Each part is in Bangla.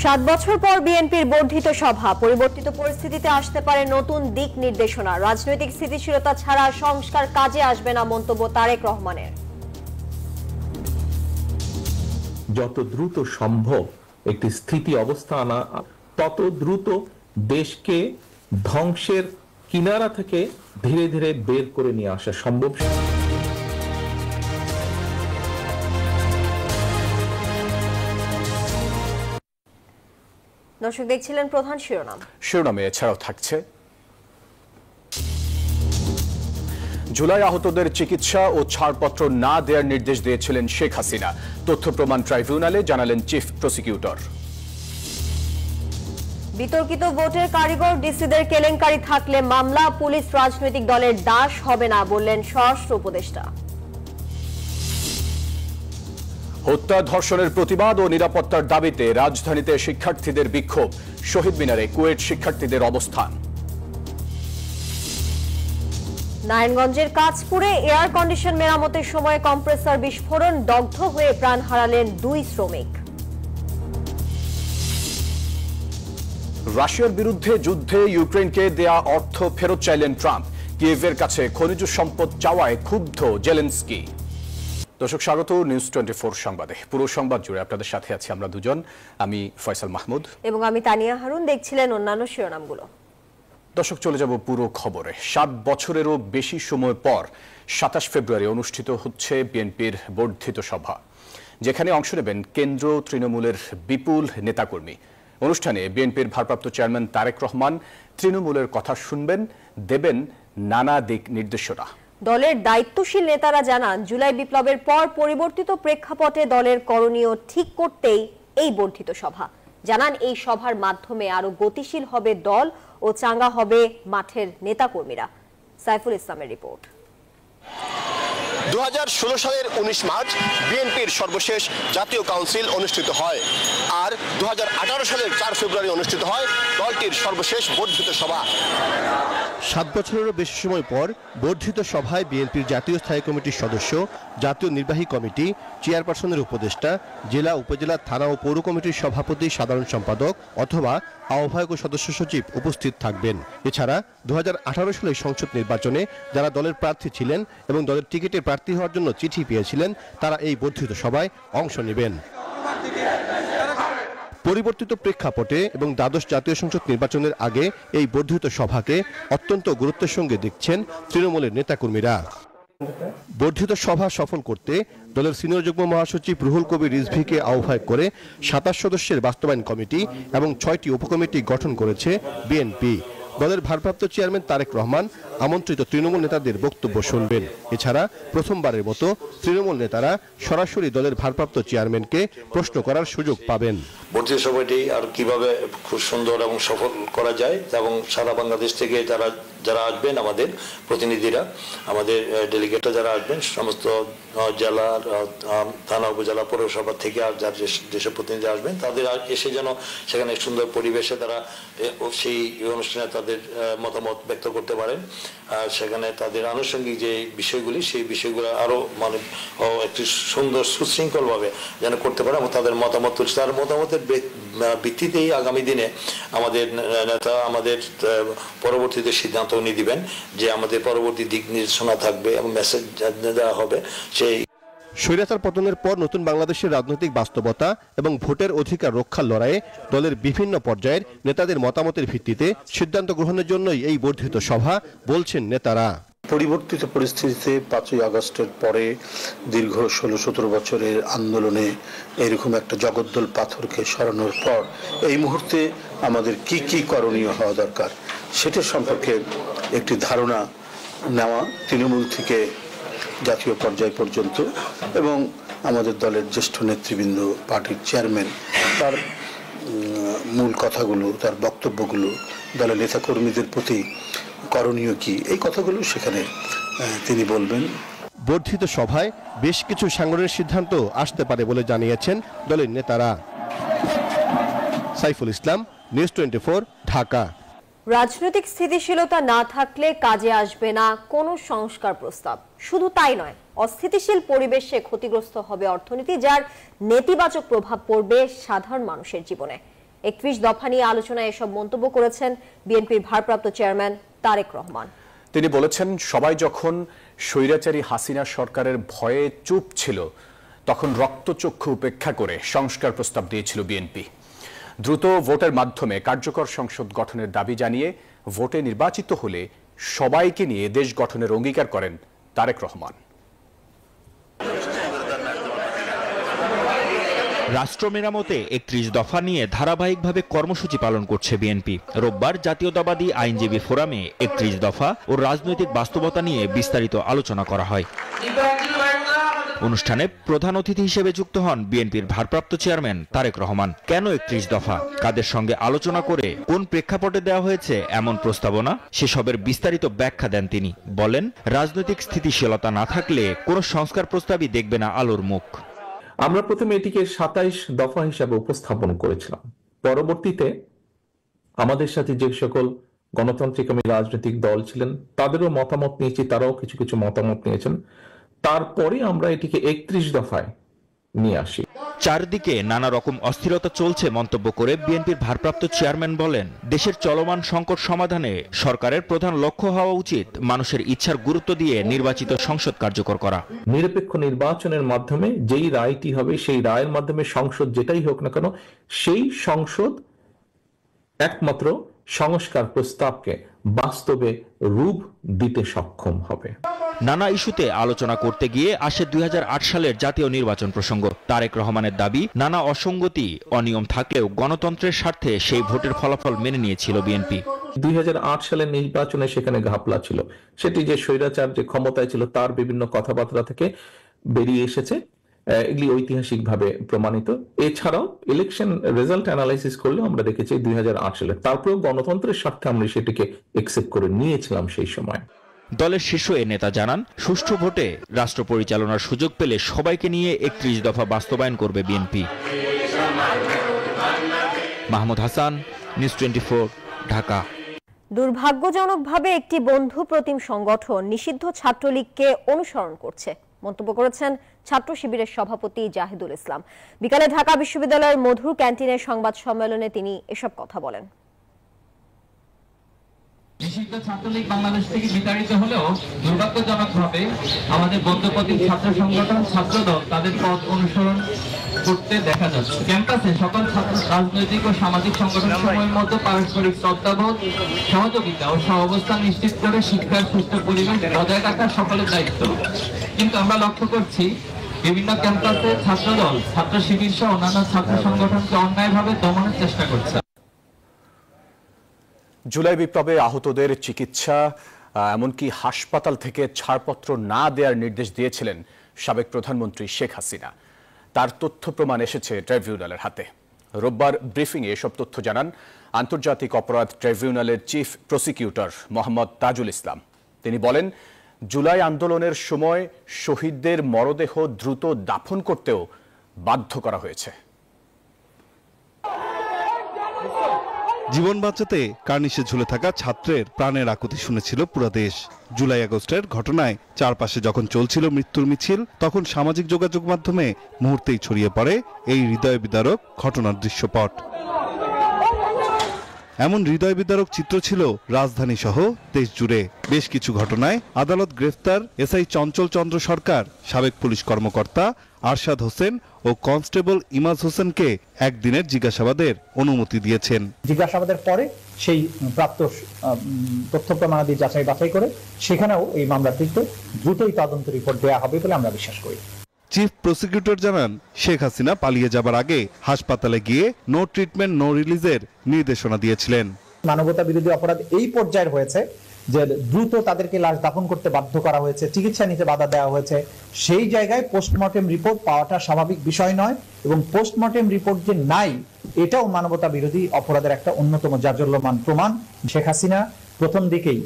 7 বছর পর বিএনপির বর্ধিত সভা, পরিবর্তিত পরিস্থিতিতে আসতে পারে নতুন দিক নির্দেশনা। রাজনৈতিক স্থিতিশীলতা ছাড়া সংস্কার কাজে আসবে না, মন্তব্য তারেক রহমানের। যত দ্রুত সম্ভব একটি স্থিতি অবস্থা আনা, তত দ্রুত দেশকে ধ্বংসের কিনারা থেকে ধীরে ধীরে বের করে নিয়ে আসা সম্ভব। দর্শক দেখছিলেন প্রধান শিরোনামে এছাড়াও থাকছে জুলাই আহতদের চিকিৎসা ও ছাড়পত্র না দেওয়ার নির্দেশ দিয়েছিলেন শেখ হাসিনা, তথ্য প্রমাণ ট্রাইব্যুনালে জানালেন চিফ প্রসিকিউটর। বিতর্কিত ভোটের কারিগর ডিসিদের কেলেঙ্কারি থাকলে মামলা, পুলিশ রাজনৈতিক দলের দাস হবে না, বললেন স্বরাষ্ট্র উপদেষ্টা। হত্যা ধর্ষণের প্রতিবাদ ও নিরাপত্তার দাবিতে রাজধানীতে শিক্ষার্থীদের বিক্ষোভ, শহীদ মিনারে কুয়েট শিক্ষার্থীদের অবস্থান। নারায়ণগঞ্জের কাঁচপুরে এয়ার কন্ডিশন মেরামতের সময় কম্প্রেসর বিস্ফোরণ, দগ্ধ হয়ে প্রাণ হারালেন 2 শ্রমিক। রাশিয়ার বিরুদ্ধে যুদ্ধে ইউক্রেনকে দেয়া অর্থ ফেরত চাইলেন ট্রাম্প, কিয়েভের কাছে খনিজ সম্পদ চাওয়ায় ক্ষুব্ধ জেলেনস্কি। দর্শক স্বাগত নিউজ 24 সংবাদে। পুরো সংবাদ জুড়ে আপনাদের সাথে আছি আমরা দুজন, আমি ফয়সাল মাহমুদ এবং আমি তানিয়া হারুন। দেখছিলেন অন্যান্য শিরোনামগুলো। দর্শক চলে যাব পুরো খবরে। 7 বছরেরও বেশি সময় পর 27 ফেব্রুয়ারি অনুষ্ঠিত হচ্ছে বিএনপির বর্ধিত সভা, যেখানে অংশ নেবেন কেন্দ্র তৃণমূলের বিপুল নেতাকর্মী। অনুষ্ঠানে বিএনপির ভারপ্রাপ্ত চেয়ারম্যান তারেক রহমান তৃণমূলের কথা শুনবেন, দেবেন নানা দিক নির্দেশনা। দলের দায়িত্বশীল নেতারা জানান, জুলাই বিপ্লবের পর পরিবর্তিত প্রেক্ষাপটে দলের করণীয় ঠিক করতেই এই বর্ধিত সভা। জানান, এই সভার মাধ্যমে আরো গতিশীল হবে দল ও চাঙ্গা হবে মাঠের নেতাকর্মীরা। সাইফুল ইসলামের রিপোর্ট। 2016 সালের 19 মার্চ বিএনপির সর্বশেষ জাতীয় কাউন্সিল অনুষ্ঠিত হয়, আর 2018 সালের 4 ফেব্রুয়ারি অনুষ্ঠিত হয় দলটির সর্বশেষ বর্ধিত সভা। 7 বছরেরও বেশি সময় পর বর্ধিত সভায় বিএনপির জাতীয় স্থায়ী কমিটির সদস্য, জাতীয় নির্বাহী কমিটি, চেয়ারপারসনের উপদেষ্টা, জেলা, উপজেলা, থানা ও পৌর কমিটির সভাপতি, সাধারণ সম্পাদক অথবা আহ্বায়ক ও সদস্য সচিব উপস্থিত থাকবেন। এছাড়া 2018 সালের সংসদ নির্বাচনে যারা দলের প্রার্থী ছিলেন এবং দলের টিকিটে প্রার্থী হওয়ার জন্য চিঠি পেয়েছিলেন, তারা এই বর্ধিত সভায় অংশ নেবেন। পরিবর্তিত প্রেক্ষাপটে এবং দ্বাদশ জাতীয় সংসদ নির্বাচনের আগে এই বর্ধিত সভাকে অত্যন্ত গুরুত্বের সঙ্গে দেখছেন তৃণমূলের নেতাকর্মীরা। বর্ধিত সভা সফল করতে দলের সিনিয়র যুগ্ম মহাসচিব রুহুল কবির রিজভীকে আহ্বায়ক করে 27 সদস্যের বাস্তবায়ন কমিটি এবং 6টি উপকমিটি গঠন করেছে বিএনপি। দলের ভারপ্রাপ্ত চেয়ারম্যান তারেক রহমান আমন্ত্রিত তৃণমূল নেতাদের বক্তব্য শুনবেন। এছাড়া প্রথমবারের মতো তৃণমূল নেতারা সরাসরি দলের ভারপ্রাপ্ত চেয়ারম্যানকে প্রশ্ন করার সুযোগ পাবেন। বর্ধিত সভাটি আর কিভাবে খুব সুন্দর এবং সফল করা যায়, এবং সারা বাংলাদেশ থেকে যারা আসবেন, আমাদের প্রতিনিধিরা, আমাদের ডেলিগেটরা যারা আসবেন, সমস্ত জেলার, থানা, উপজেলা, পৌরসভা থেকে আর যার যেসব প্রতিনিধি আসবেন, তাদের এসে যেন সেখানে সুন্দর পরিবেশে তারা সেই অনুষ্ঠানে তাদের মতামত ব্যক্ত করতে পারেন। আর সেখানে তাদের আনুষঙ্গিক যে বিষয়গুলি, সেই বিষয়গুলো আরো মানে একটি সুন্দর সুশৃঙ্খলভাবে যেন করতে পারে এবং তাদের মতামত তুলছে। তার মতামতের ভিত্তিতেই আগামী দিনে আমাদের নেতা আমাদের পরবর্তীতে সিদ্ধান্ত নিয়ে দিবেন যে আমাদের পরবর্তী দিক নির্দেশনা থাকবে এবং মেসেজ দেওয়া হবে। সেই স্বৈরাচার পতনের পর নতুন বাংলাদেশের রাজনৈতিক বাস্তবতা এবং ভোটের অধিকার রক্ষার লড়াইয়ে দলের বিভিন্ন পর্যায়ের নেতাদের মতামতের ভিত্তিতে সিদ্ধান্ত গ্রহণের জন্যই এই বর্ধিত সভা, বলছেন নেতারা। পরিবর্তিত পরিস্থিতিতে 5ই আগস্টের পরে দীর্ঘ 16-17 বছরের আন্দোলনে এরকম একটা জগদ্দল পাথরকে সরানোর পর এই মুহূর্তে আমাদের কি করণীয় হওয়া দরকার সেটা সম্পর্কে একটি ধারণা নেওয়া, তৃণমূল থেকে জাতীয় পর্যায় পর্যন্ত, এবং আমাদের দলের জ্যেষ্ঠ নেতৃবৃন্দ, পার্টির চেয়ারম্যান, তার মূল কথাগুলো, তার বক্তব্যগুলো, দলের নেতাকর্মীদের প্রতি করণীয় কি, এই কথাগুলো সেখানে তিনি বলবেন। বর্ধিত সভায় বেশ কিছু সাংগঠনিক সিদ্ধান্ত আসতে পারে বলে জানিয়েছেন দলের নেতারা। সাইফুল ইসলাম, নিউজ 24, ঢাকা। রাজনৈতিক স্থিতিশীলতা না থাকলে কাজে আসবে না কোনো সংস্কার প্রস্তাব। শুধু তাই নয়, অস্থিতিশীল পরিবেশে ক্ষতিগ্রস্ত হবে অর্থনীতি, যার নেতিবাচক প্রভাব পড়বে সাধারণ মানুষের জীবনে। 31 দফা নিয়ে আলোচনায় এসব মন্তব্য করেছেন বিএনপির ভারপ্রাপ্ত চেয়ারম্যান তারেক রহমান। তিনি বলেছেন, সবাই যখন স্বৈরাচারী হাসিনা সরকারের ভয়ে চুপ ছিল তখন রক্তচক্ষু উপেক্ষা করে সংস্কার প্রস্তাব দিয়েছিল বিএনপি। দ্রুত ভোটের মাধ্যমে কার্যকর সংসদ গঠনের দাবি জানিয়ে ভোটে নির্বাচিত হলে সবাইকে নিয়ে দেশ গঠনের অঙ্গীকার করেন তারেক রহমান। রাষ্ট্র মেরামতে 31 দফা নিয়ে ধারাবাহিকভাবে কর্মসূচি পালন করছে বিএনপি। রোববার জাতীয়তাবাদী আইনজীবী ফোরামে 31 দফা ও রাজনৈতিক বাস্তবতা নিয়ে বিস্তারিত আলোচনা করা হয়। অনুষ্ঠানে প্রধান অতিথি হিসেবে যুক্ত হন বিএনপির ভারপ্রাপ্ত চেয়ারম্যান তারেক রহমান। কেন 31 দফা, কাদের সঙ্গে আলোচনা করে কোন প্রেক্ষাপটে দেওয়া হয়েছে এমন প্রস্তাবনা, সেসবের বিস্তারিত ব্যাখ্যা দেন তিনি। বলেন, রাজনৈতিক স্থিতিশীলতা না থাকলে কোনো সংস্কার প্রস্তাবই দেখবে না আলোর মুখ। আমরা প্রথমে এটিকে 27 দফা হিসাবে উপস্থাপন করেছিলাম। পরবর্তীতে আমাদের সাথে যে সকল গণতান্ত্রিক রাজনৈতিক দল ছিলেন তাদেরও মতামত নিয়েছি, তারাও কিছু কিছু মতামত নিয়েছেন। তারপরে আমরা এটিকে 31 দফায় নিয়ে আসি। চারদিকে নানা রকম অস্থিরতা চলছে মন্তব্য করে বিএনপির ভারপ্রাপ্ত চেয়ারম্যান বলেন, দেশের চলমান সংকট সমাধানে সরকারের প্রধান লক্ষ্য হওয়া উচিত মানুষের ইচ্ছার গুরুত্ব দিয়ে নির্বাচিত সংসদ কার্যকর করা। নিরপেক্ষ নির্বাচনের মাধ্যমে যেই রায়টি হবে, সেই রায়ের মাধ্যমে সংসদ যেটাই হোক না কেন, সেই সংসদ একমাত্র সংস্কার প্রস্তাবকে বাস্তবে রূপ দিতে সক্ষম হবে। নানা ইস্যুতে আলোচনা করতে গিয়ে আসে 2008 সালের জাতীয় নির্বাচন প্রসঙ্গ। তারেক রহমানের দাবি, নানা অসঙ্গতি অনিয়ম থাকলেও গণতন্ত্রের স্বার্থে সেই ভোটের ফলাফল মেনে নিয়েছিল বিএনপি। 2008 সালের নির্বাচনে সেখানে ঘাপলা ছিল, সেটি যে স্বৈরাচার যে ক্ষমতায় ছিল তার বিভিন্ন কথাবার্তা থেকে বেরিয়ে এসেছে, এগুলি ঐতিহাসিকভাবে প্রমাণিত। এছাড়াও ইলেকশন রেজাল্ট অ্যানালাইসিস করলে আমরা দেখেছি 2008 সালে, তারপরেও গণতন্ত্রের স্বার্থে আমরা সেটিকে একসেপ্ট করে নিয়েছিলাম সেই সময়। দলের শীর্ষ এ নেতা জানান, সুষ্ঠু ভোটে রাষ্ট্র পরিচালনার সুযোগ পেলে সবাইকে নিয়ে 31 দফা বাস্তবায়ন করবে বিএনপি। মাহমুদ হাসান, নিউজ 24, ঢাকা। দুর্ভাগ্যজনকভাবে একটি বন্ধু প্রতিম সংগঠন নিষিদ্ধ ছাত্রলীগকে অনুসরণ করছে মন্তব্য করেছেন ছাত্র শিবিরের সভাপতি জাহিদুল ইসলাম। বিকালে ঢাকা বিশ্ববিদ্যালয়ের মধুর ক্যান্টিনের সংবাদ সম্মেলনে তিনি এসব কথা বলেন। নিষিদ্ধ ছাত্রলীগ বাংলাদেশ থেকে বিতাড়িত হলেও দুর্ভাগ্যজনকভাবে আমাদের বন্ধুপ্রতিম ছাত্র সংগঠন ছাত্রদল তাদের পথ অনুসরণ করতে দেখা যাচ্ছে। ক্যাম্পাসে সকল ছাত্র রাজনৈতিক ও সামাজিক সংগঠনসমূহের মধ্যে পারস্পরিক শ্রদ্ধাবোধ, সহযোগিতা ও সহাবস্থান নিশ্চিত করে শিক্ষার সুস্থ পরিবেশ বজায় রাখা সকলের দায়িত্ব। কিন্তু আমরা লক্ষ্য করছি বিভিন্ন ক্যাম্পাসে ছাত্রদল, ছাত্র শিবির সহ অন্যান্য ছাত্র সংগঠনকে অন্যায়ভাবে দমনের চেষ্টা করছে। জুলাই বিপ্লবে আহতদের চিকিৎসা এমনকি হাসপাতাল থেকে ছাড়পত্র না দেওয়ার নির্দেশ দিয়েছিলেন সাবেক প্রধানমন্ত্রী শেখ হাসিনা। তার তথ্য প্রমাণ এসেছে ট্রাইব্যুনালের হাতে। রোববার ব্রিফিংয়ে এসব তথ্য জানান আন্তর্জাতিক অপরাধ ট্রাইব্যুনালের চিফ প্রসিকিউটর মোহাম্মদ তাজুল ইসলাম। তিনি বলেন, জুলাই আন্দোলনের সময় শহীদদের মরদেহ দ্রুত দাফন করতেও বাধ্য করা হয়েছে। জীবন বাঁচাতে কার্নিশে ঝুলে থাকা ছাত্রের প্রাণের আকুতি শুনেছিল পুরো দেশ। জুলাই আগস্টের ঘটনায় চারপাশে যখন চলছিল মৃত্যুর মিছিল, তখন সামাজিক যোগাযোগ মাধ্যমে মুহূর্তেই ছড়িয়ে পড়ে এই হৃদয় বিদারক ঘটনার দৃশ্যপট। এমন হৃদয় বিদারক চিত্র ছিল রাজধানী সহ দেশ জুড়ে। বেশ কিছু ঘটনায় আদালত গ্রেফতার এসআই চঞ্চল চন্দ্র সরকার, সাবেক পুলিশ কর্মকর্তা আরশাদ হোসেন ও কনস্টেবল ইমাজ হোসেনকে একদিনের জিজ্ঞাসাবাদের অনুমতি দিয়েছেন। জিজ্ঞাসাবাদের পরে সেই প্রাপ্ত তথ্য প্রমাণাদি যাচাই বাছাই করে সেখানেও এই মামলাটিতে দ্রুতই তদন্ত রিপোর্ট দেওয়া হবে বলে আমরা বিশ্বাস করি। চিফ প্রসিকিউটর জানান, শেখ হাসিনা পালিয়ে যাবার আগে হাসপাতালে গিয়ে নো ট্রিটমেন্ট নো রিলিজের নির্দেশনা দিয়েছিলেন। মানবতা বিরোধী অপরাধ এই পর্যায়ের হয়েছে যে দ্রুত তাদেরকে লাশ দাফন করতে বাধ্য করা হয়েছে, চিকিৎসা নিতে বাধা দেওয়া হয়েছে। সেই জায়গায় পোস্টমর্টেম রিপোর্ট পাওয়াটা স্বাভাবিক বিষয় নয়, এবং পোস্টমর্টেম রিপোর্ট যে নাই এটাও মানবতা বিরোধী অপরাধের একটা অন্যতম জাজল্যমান প্রমাণ। শেখ হাসিনা প্রথম দিকেই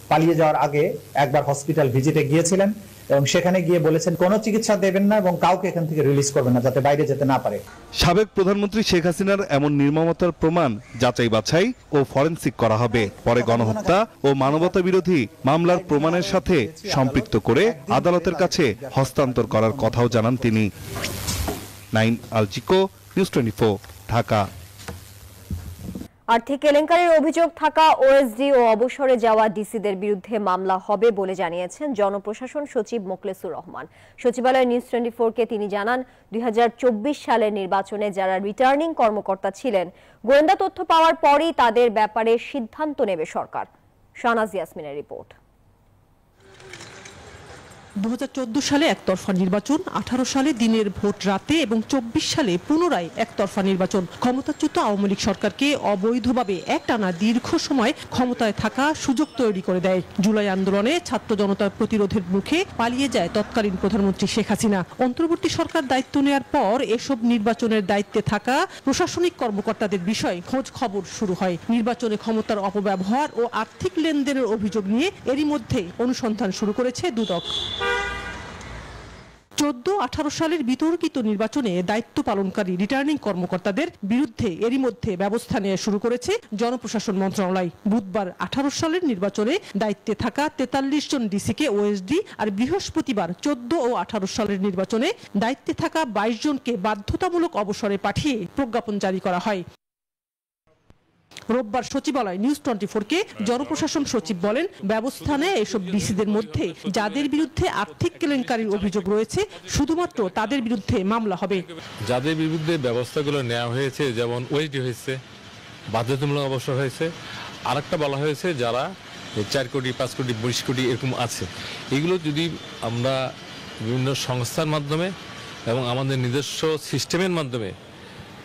পালিয়ে যাওয়ার আগে একবার হসপিটাল ভিজিটে গিয়েছিলেন এবং সেখানে গিয়ে বলেছেন কোনো চিকিৎসা দেবেন না এবং কাউকে এখান থেকে রিলিজ করবেন না, যাতে বাইরে যেতে না পারে। সাবেক প্রধানমন্ত্রী শেখ হাসিনার এমন নির্মমতার প্রমাণ যাচাই বাছাই ও ফরেনসিক করা হবে। পরে গণহত্যা ও মানবতা বিরোধী মামলার প্রমাণের সাথে সম্পৃক্ত করে আদালতের কাছে হস্তান্তর করার কথাও জানান তিনি। নাইম আল চিকো, নিউজ 24, ঢাকা। আর্থিক কেলেঙ্কারির অভিযোগ থাকা ওএসডি ও অবসরে যাওয়া ডিসিদের বিরুদ্ধে মামলা হবে বলে জানিয়েছেন জনপ্রশাসন সচিব মোখলেসুর রহমান। সচিবালয় নিউজ 24-কে তিনি জানান, 2024 সালের নির্বাচনে যারা রিটার্নিং কর্মকর্তা ছিলেন, গোয়েন্দা তথ্য পাওয়ার পরই তাদের ব্যাপারে সিদ্ধান্ত নেবে সরকার। শাহনাজ ইয়াসমিনের রিপোর্ট। 2014 সালে একতরফা নির্বাচন, 18 সালে দিনের ভোট রাতে এবং 24 সালে পুনরায় একতরফা নির্বাচন ক্ষমতাচ্যুত আওয়ামী লীগ সরকারকে অবৈধভাবে একটানা দীর্ঘ সময় ক্ষমতায় থাকা সুযোগ তৈরি করে দেয়। জুলাই আন্দোলনে ছাত্র জনতার প্রতিরোধের মুখে পালিয়ে যায় তৎকালীন প্রধানমন্ত্রী শেখ হাসিনা। অন্তর্বর্তী সরকার দায়িত্ব নেওয়ার পর এসব নির্বাচনের দায়িত্বে থাকা প্রশাসনিক কর্মকর্তাদের বিষয়ে খোঁজ খবর শুরু হয়। নির্বাচনে ক্ষমতার অপব্যবহার ও আর্থিক লেনদেনের অভিযোগ নিয়ে এরই মধ্যে অনুসন্ধান শুরু করেছে দুদক। 14-18 সালের বিতর্কিত নির্বাচনে দায়িত্ব পালনকারী রিটার্নিং কর্মকর্তাদের বিরুদ্ধে এরই মধ্যে ব্যবস্থা নেওয়া শুরু করেছে জনপ্রশাসন মন্ত্রণালয়। বুধবার 18 সালের নির্বাচনে দায়িত্বে থাকা 43 জন ডিসিকে ওএসডি আর বৃহস্পতিবার 14 ও 18 সালের নির্বাচনে দায়িত্বে থাকা 22 জনকে বাধ্যতামূলক অবসরে পাঠিয়ে প্রজ্ঞাপন জারি করা হয়। রোববার সচিবালয় নিউজ 24-কে জনপ্রশাসন সচিব বলেন, ব্যবস্থা নেয় এসব ডিসিদের মধ্যে যাদের বিরুদ্ধে আর্থিক কেলেঙ্কারির অভিযোগ রয়েছে শুধুমাত্র তাদের বিরুদ্ধে মামলা হবে। যাদের বিরুদ্ধে ব্যবস্থাগুলো নেওয়া হয়েছে, যেমন ওএসডি হয়েছে, বাধ্যতামূলক অবসর হয়েছে, আরেকটা বলা হয়েছে যারা 4 কোটি 5 কোটি 20 কোটি এরকম আছে, এগুলো যদি আমরা বিভিন্ন সংস্থার মাধ্যমে এবং আমাদের নিজস্ব সিস্টেমের মাধ্যমে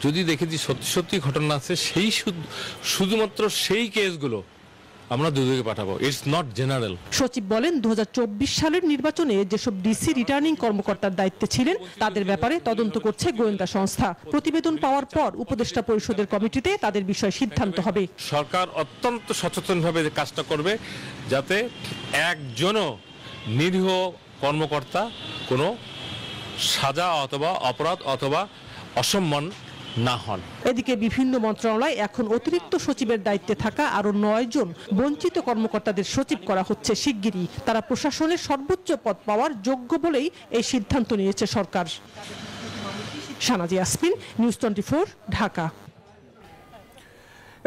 যদি দেখেছি সত্যি সত্যি ঘটনা আছে, সেই শুধুমাত্র সেই কেসগুলো আমরা দুদকে পাঠাবো। It's not general. সচিব বলেন, 2024 সালের নির্বাচনে যেসব ডিসি রিটার্নিং কর্মকর্তার দায়িত্বে ছিলেন তাদের ব্যাপারে তদন্ত করছে গোয়েন্দা সংস্থা। প্রতিবেদন পাওয়ার পর উপদেষ্টা পরিষদের কমিটিতে তাদের বিষয়ে সিদ্ধান্ত হবে। সরকার অত্যন্ত সচেতনভাবে কাজটা করবে যাতে একজনও নিরীহ কর্মকর্তা কোনো সাজা অথবা অপরাধ অথবা অসম্মান না হন। এদিকে বিভিন্ন মন্ত্রণালয় এখন অতিরিক্ত সচিবের দায়িত্বে থাকা আরো 9 জন বঞ্চিত কর্মকর্তাদের সচিব করা হচ্ছে শিগগিরই। তারা প্রশাসনের সর্বোচ্চ পদ পাওয়ার যোগ্য বলেই এই সিদ্ধান্ত নিয়েছে সরকার। শাহনাজ ইয়াসমিন, নিউজ 24, ঢাকা।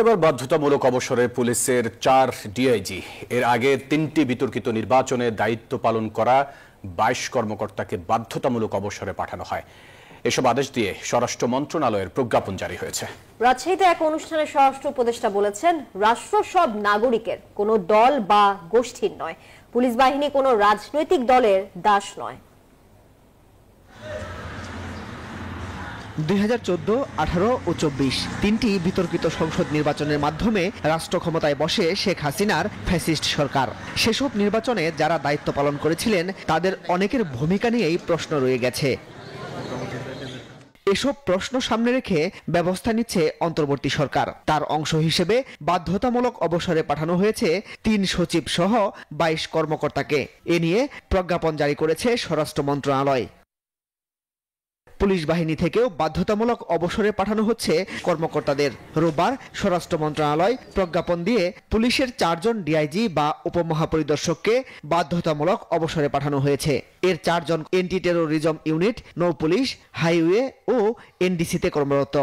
এবার বাধ্যতামূলক অবসরে পুলিশের 4 ডিআইজি, এর আগে 3টি বিতর্কিত নির্বাচনে দায়িত্ব পালন করা 22 কর্মকর্তাকে বাধ্যতামূলক অবসরে পাঠানো হয়। এসব আদেশ দিয়ে স্বরাষ্ট্র মন্ত্রণালয়ের প্রজ্ঞাপন জারি হয়েছে। রাজশাহীতে এক অনুষ্ঠানে স্বরাষ্ট্র উপদেষ্টা বলেছেন, রাষ্ট্র সব নাগরিকের, কোনো দল বা গোষ্ঠীর নয়। পুলিশ বাহিনী কোনো রাজনৈতিক দলের দাস নয়। 2014, 18 ও 24 তিনটি বিতর্কিত সংসদ নির্বাচনের মাধ্যমে রাষ্ট্র ক্ষমতায় বসে শেখ হাসিনার ফ্যাসিস্ট সরকার। সেসব নির্বাচনে যারা দায়িত্ব পালন করেছিলেন তাদের অনেকের ভূমিকা নিয়েই প্রশ্ন রয়ে গেছে। এসব প্রশ্ন সামনে রেখে ব্যবস্থা নিচ্ছে অন্তর্বর্তী সরকার। তার অংশ হিসেবে বাধ্যতামূলক অবসরে পাঠানো হয়েছে 3 সচিব সহ 22 কর্মকর্তাকে। এ নিয়ে প্রজ্ঞাপন জারি করেছে স্বরাষ্ট্র মন্ত্রণালয়। পুলিশ বাহিনী থেকেও বাধ্যতামূলক অবসরে পাঠানো হচ্ছে কর্মকর্তাদের। রোববার স্বরাষ্ট্র মন্ত্রণালয় প্রজ্ঞাপন দিয়ে পুলিশের 4 জন ডিআইজি বা উপমহাপরিদর্শককে বাধ্যতামূলক অবসরে পাঠানো হয়েছে। এর 4 জন এন্টি টেরোরিজম ইউনিট, নৌ পুলিশ, হাইওয়ে ও এনডিসিতে কর্মরত।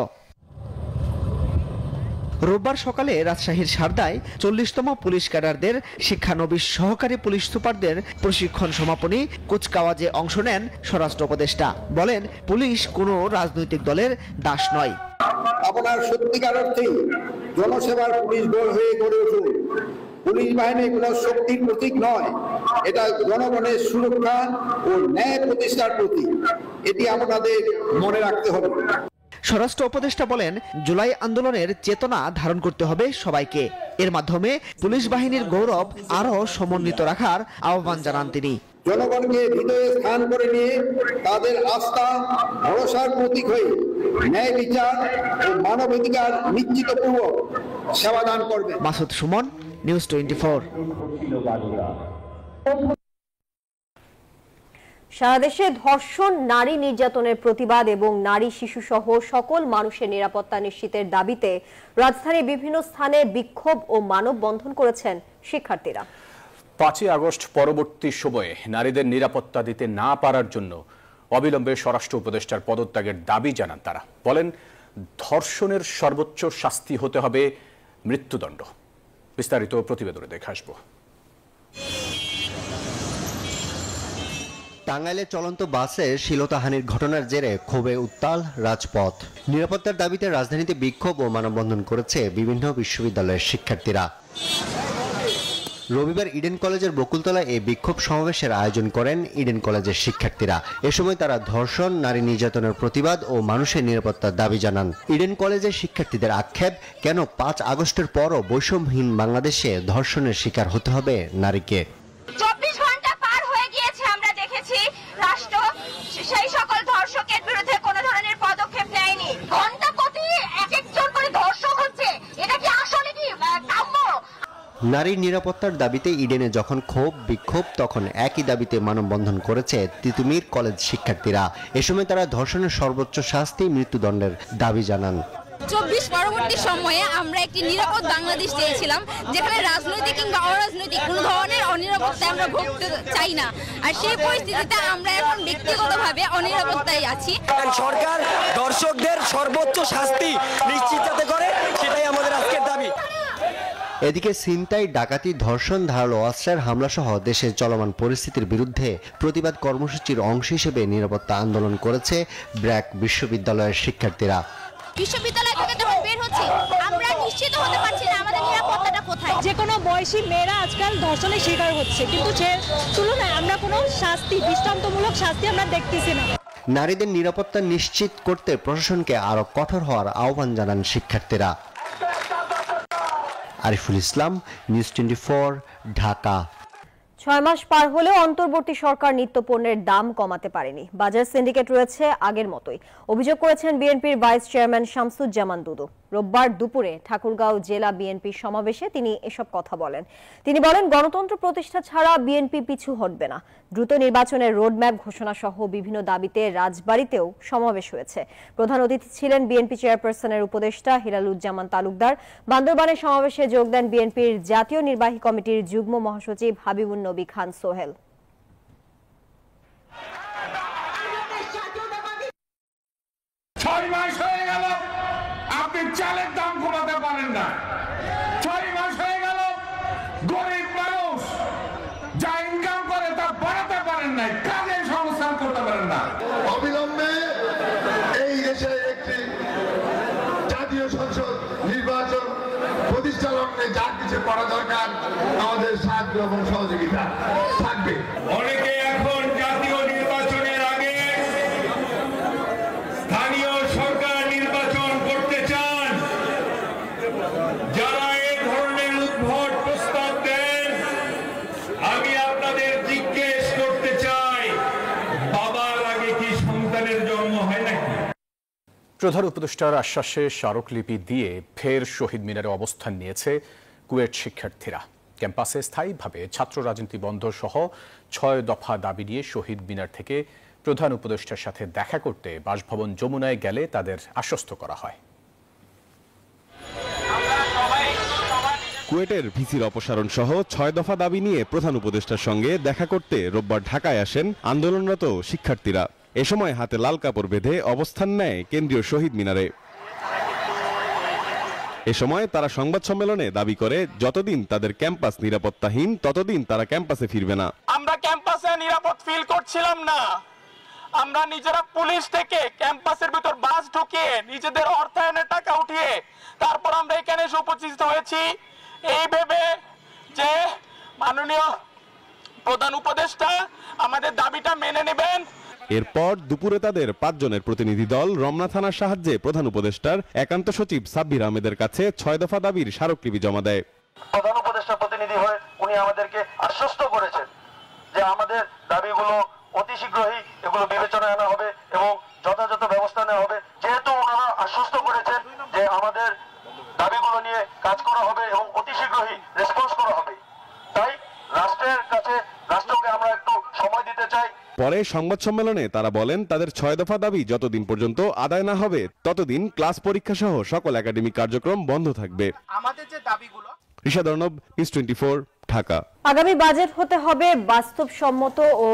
রোববার সকালে রাজশাহীর সারদায় 40তম পুলিশ ক্যাডারদের শিক্ষানবিশ সহকারী পুলিশ সুপারদের প্রশিক্ষণ সমাপনী কুচকাওয়াজে অংশ নেন স্বরাষ্ট্র উপদেষ্টা। বলেন, পুলিশ কোনো রাজনৈতিক দলের দাস নয়। আপনার সত্যিকার অর্থে জনসেবার পুলিশ হয়ে গড়ে উঠুন। পুলিশ বাহিনী কোনো শক্তির প্রতীক নয়, এটা জনগণের সুরক্ষা ও ন্যায় প্রতিষ্ঠার প্রতীক। এটি আপনাদের মনে রাখতে হবে। স্বরাষ্ট্র উপদেষ্টা বলেন, জুলাই আন্দোলনের চেতনা ধারণ করতে হবে সবাইকে। এর মাধ্যমে পুলিশ বাহিনীর গৌরব আরো সমন্বিত রাখার আহ্বান জানান তিনি। জনগণকে হৃদয়ে স্থান করে নিয়ে তাদের আস্থা ভরসার প্রতীক হয়ে ন্যায় বিচার ও মানবাধিকার নিশ্চিতপূর্বক সেবাদান করবে। মাসুদ সুমন, নিউজ 24। সারা দেশে ধর্ষণ, নারী নির্যাতনের প্রতিবাদ এবং নারী শিশু সহ সকল মানুষের নিরাপত্তা নিশ্চিতের দাবিতে রাজধানীর বিভিন্ন স্থানে বিক্ষোভ ও মানববন্ধন করেছেন শিক্ষার্থীরা। 5 আগস্ট পরবর্তী সময়ে নারীদের নিরাপত্তা দিতে না পারার জন্য অবিলম্বে স্বরাষ্ট্র উপদেষ্টার পদত্যাগের দাবি জানান তারা। বলেন, ধর্ষণের সর্বোচ্চ শাস্তি হতে হবে মৃত্যুদণ্ড। বিস্তারিত প্রতিবেদনে দেখে আসব। টাঙ্গাইলে চলন্ত বাসে শ্লীলতাহানির ঘটনার জেরে ক্ষোভে উত্তাল রাজপথ। নিরাপত্তার দাবিতে রাজধানীতে বিক্ষোভ ও মানববন্ধন করেছে বিভিন্ন বিশ্ববিদ্যালয়ের শিক্ষার্থীরা। রবিবার ইডেন কলেজের বকুলতলায় এই বিক্ষোভ সমাবেশের আয়োজন করেন ইডেন কলেজের শিক্ষার্থীরা। এ সময় তারা ধর্ষণ, নারী নির্যাতনের প্রতিবাদ ও মানুষের নিরাপত্তার দাবি জানান। ইডেন কলেজের শিক্ষার্থীদের আক্ষেপ, কেন 5 আগস্টের পরও বৈষম্যহীন বাংলাদেশে ধর্ষণের শিকার হতে হবে নারীকে। 24 ঘন্টা পার হয়ে গিয়েছে, আমরা দেখেছি রাষ্ট্র সেই সকল ধর্ষকের বিরুদ্ধে কোনো ধরনের পদক্ষেপ নেয়নি। ঘন্টা প্রতি একজন করে ধর্ষক হচ্ছে, এটা কি আসলে কি কাম্য? নারীর নিরাপত্তার দাবিতে ইডেনে যখন ক্ষোভ বিক্ষোভ, তখন একই দাবিতে মানববন্ধন করেছে তিতুমির কলেজ শিক্ষার্থীরা। এ সময় তারা ধর্ষণের সর্বোচ্চ শাস্তি মৃত্যুদণ্ডের দাবি জানান। 24 পরবর্তী সময়ে আমরা একটি নিরাপদ বাংলাদেশ চেয়েছিলাম, যেখানে রাজনৈতিক কিংবা অরাজনৈতিক কোনো ধরনের অনিরাপত্তা আমরা ভুগতে চাই না। আর সেই পরিস্থিতিতে আমরা এখন ব্যক্তিগতভাবে অনিরাপত্তায় আছি। সরকার দর্শকদের সর্বোচ্চ শাস্তি নিশ্চিত যাতে করে, সেটাই আমাদের আজকের দাবি। এদিকে ছিনতাই, ডাকাতি, ধর্ষণ, ধারালো অস্ত্রের হামলা সহ দেশের চলমান পরিস্থিতির বিরুদ্ধে প্রতিবাদ কর্মসূচির অংশ হিসেবে নিরাপত্তা আন্দোলন করেছে ব্র্যাক বিশ্ববিদ্যালয়ের শিক্ষার্থীরা। বিশ্ববিদ্যালয় থেকে যখন বের হচ্ছে, আমরা নিশ্চিত হতে পারছি না আমাদের নিরাপত্তাটা কোথায়। যে কোনো বয়সী মেয়েরা আজকাল ধর্ষণের শিকার হচ্ছে, কিন্তু সে তুলনায় আমরা কোনো শাস্তি, দৃষ্টান্তমূলক শাস্তি আমরা দেখতেছি না। নারীদের নিরাপত্তা নিশ্চিত করতে প্রশাসনকে আরো কঠোর হওয়ার আহ্বান জানান শিক্ষার্থীরা। আরিফুল ইসলাম, নিউজ 24, ঢাকা। 6 মাস পার হলেও অন্তর্বর্তী সরকার নিত্যপণ্যের দাম কমাতে পারেনি। বাজার সিন্ডিকেট রয়েছে আগের মতোই, অভিযোগ করেছেন বিএনপির ভাইস চেয়ারম্যান শামসুজ্জামান দুদু। রোববার দুপুরে ঠাকুরগাঁও জেলা বিএনপির সমাবেশে তিনি এসব কথা বলেন। তিনি বলেন, গণতন্ত্র প্রতিষ্ঠা ছাড়া বিএনপি পিছু হটবে না। দ্রুত নির্বাচনের রোডম্যাপ ঘোষণা সহ বিভিন্ন দাবিতে রাজবাড়ীতেও সমাবেশ হয়েছে। প্রধান অতিথি ছিলেন বিএনপি চেয়ারপারসনের উপদেষ্টা হিলালুজ্জামান তালুকদার। বান্দরবানে সমাবেশে যোগ দেন বিএনপির জাতীয় নির্বাহী কমিটির যুগ্ম মহাসচিব হাবিবুন নবী খান সোহেল। 6 মাস হয়ে গেল আপনি চালের দাম কমাতে পারেন না। 6 মাস হয়ে গেল গরিব মানুষ যা ইনকাম করে তা বাড়াতে পারেন নাই, কাজের সংস্থান করতে পারেন না। অবিলম্বে এই দেশে একটি জাতীয় সংসদ নির্বাচন প্রতিষ্ঠা লগ্নে যা কিছু করা দরকার আমাদের সাহায্য এবং সহযোগিতা থাকবে। অনেকে এখন জাতীয় নির্বাচনের আগে স্থানীয় সরকার নির্বাচন করতে চান। যারা এই ধরনের উদ্ভট প্রস্তাব দেন, আমি আপনাদের জিজ্ঞেস করতে চাই, বাবার আগে কি সন্তানের জন্ম হয় নাকি? প্রধান উপদেষ্টার আশ্বাসে স্মারকলিপি দিয়ে ফের শহীদ মিনারে অবস্থান নিয়েছে কুয়েট শিক্ষার্থীরা। ক্যাম্পাসে স্থায়ীভাবে ছাত্র রাজনীতি বন্ধ সহ 6 দফা দাবি নিয়ে শহীদ মিনার থেকে প্রধান উপদেষ্টার সাথে দেখা করতে বাসভবন যমুনায় গেলে তাদের আশ্বস্ত করা হয়। কুয়েটের ভিসির অপসারণ সহ 6 দফা দাবি নিয়ে প্রধান উপদেষ্টার সঙ্গে দেখা করতে রোববার ঢাকায় আসেন আন্দোলনরত শিক্ষার্থীরা। এ সময় হাতে লাল কাপড় বেঁধে অবস্থান নেয় কেন্দ্রীয় শহীদ মিনারে। এ সময় তারা সংবাদ সম্মেলনে দাবি করে, যতদিন তাদের ক্যাম্পাস নিরাপত্তাহীন ততদিন তারা ক্যাম্পাসে ফিরবে না। আমরা ক্যাম্পাসে নিরাপদ ফিল করছিলাম না। আমরা নিজেরা পুলিশ থেকে ক্যাম্পাসের ভিতর বাস ঢুকিয়ে নিজেদের অর্থায়নের টাকা উঠিয়ে তারপর আমরা এখানে এসে উপস্থিত হয়েছি এই ভেবে যে মাননীয় প্রধান উপদেষ্টা আমাদের দাবিটা মেনে নেবেন। এরপর দুপুরে তাদের 5 জনের প্রতিনিধি দল রমনা থানার সাহায্যে প্রধান উপদেষ্টার একান্ত সচিব সাব্বির আহমেদের কাছে 6 দফা দাবির স্মারকলিপি জমা দেয়। প্রধান উপদেষ্টা প্রতিনিধি হয়ে উনি আমাদেরকে আশ্বস্ত করেছেন যে আমাদের দাবিগুলো অতি শীঘ্রই এগুলো বিবেচনায় আনা হবে এবং যথাযথ ব্যবস্থা নেওয়া হবে। যেহেতু ওনারা আশ্বস্ত করেছেন যে আমাদের দাবিগুলো নিয়ে কাজ করা হবে এবং অতি শীঘ্রই রেসপন্স করা হবে, তাই রাষ্ট্রকে আমরা একটু সময় দিতে চাই। পরে সংবাদ সম্মেলনে তারা বলেন, তাদের 6 দফা দাবি যতদিন পর্যন্ত আদায় না হবে ততদিন ক্লাস পরীক্ষা সহ সকল একাডেমিক কার্যক্রম বন্ধ থাকবে। আমাদের যে দাবিগুলো ঋষাদ অর্ণব, নিউজ 24, ঢাকা। আগামী বাজেট হতে হবে বাস্তবসম্মত ও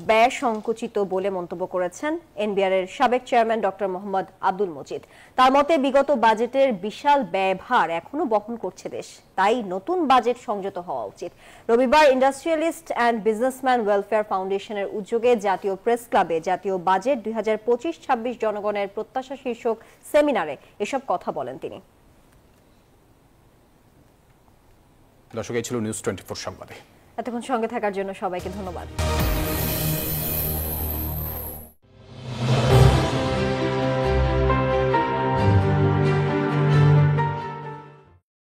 ব্যয় সংকুচিত বলে মন্তব্য করেছেন এনবিআর এর সাবেক চেয়ারম্যান ডক্টর মোহাম্মদ আব্দুল মজিদ। তার মতে বিগত বাজেটের বিশাল ব্যয়ভার এখনো বহন করছে দেশ, তাই নতুন বাজেট সংযত হওয়া উচিত। রবিবার ইন্ডাস্ট্রিয়ালিস্ট অ্যান্ড বিজনেসম্যান ওয়েলফেয়ার ফাউন্ডেশনের উদ্যোগে জাতীয় প্রেস ক্লাবে জাতীয় বাজেট 2025-26 জনগণের প্রত্যাশা শীর্ষক সেমিনারে এসব কথা বলেন তিনি। দর্শক, এই ছিল নিউজ 24 সংবাদে। এতক্ষণ সঙ্গে থাকার জন্য সবাইকে ধন্যবাদ।